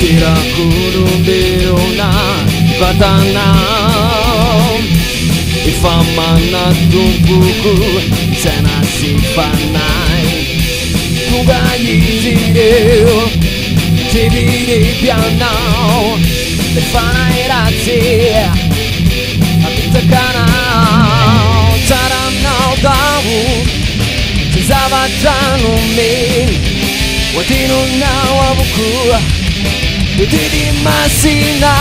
Tiraku biro na batangan Ifamana tumpuku Sana sifanai Kugai zireu Tibiri pianau Lefanai razia Abita kanau Taram nau dawu Tizavatan min Watinu nau abuku Didi masina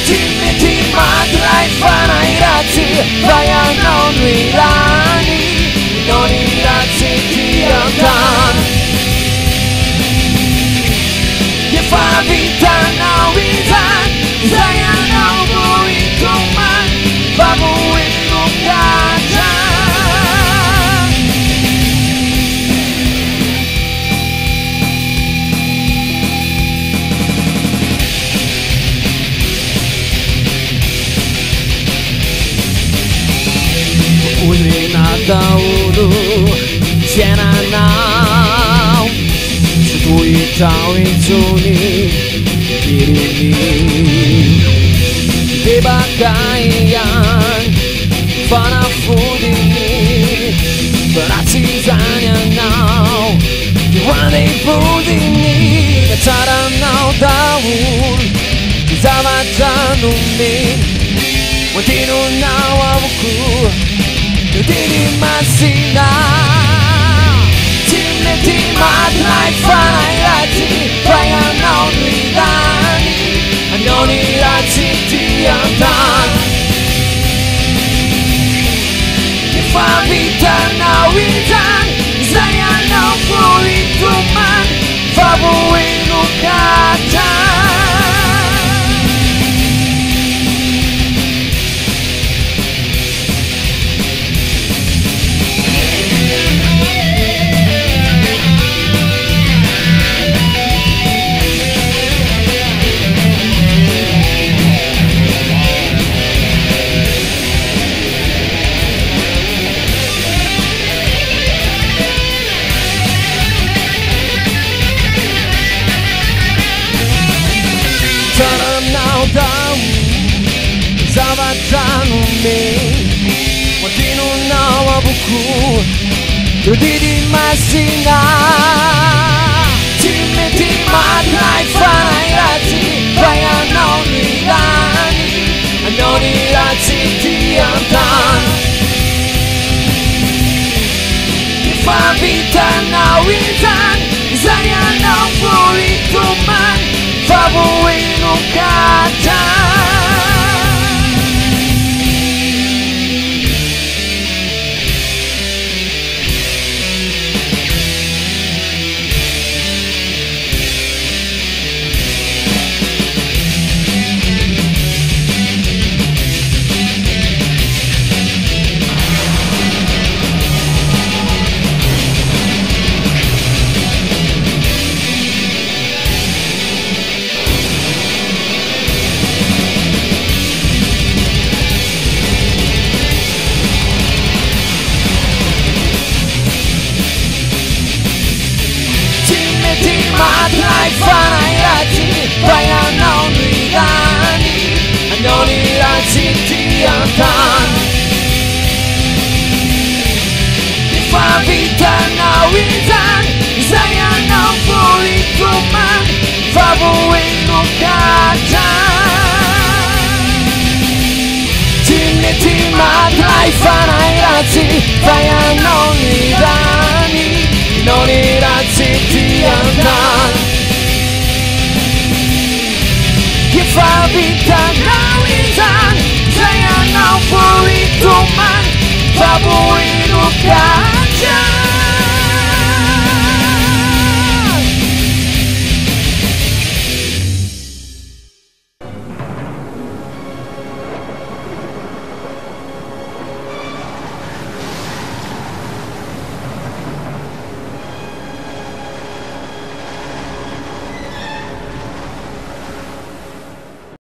Timeti madrai fanai razzi Vayano nuirani Noni razzi tiantan Ye fana vita na wizan Zayano buituman Babu inu katan Daulu Siena now Sutui tau insuni Kirimi Debagaian Fana fudini Beratizanya now Juane fudini Taram now daul Zavajanu min Watinu now abuku Didi masina Timeti madrai fanai razzi Vayano nuirani Anoni razzi tiantan Ifa vita na wizan Zayano buituman Fabu inu katan Zavajanu min Watinu nau abuku Didi masina Timeti madrai fanai razzi Vayano nuirani Anoni razzi tiantan Ifa vita na wizan Zayano buituman Fabu inu katan Madrai fanai razzi Vayano nuirani Anoni razzi tiantan Ifa vita na wizan Zayano buituman Fabu inu katan Timeti madrai fanai razzi Vayano nuirani Anoni razzi tiantan Ifa vita na wizan Zayano buituman Fabu inu katan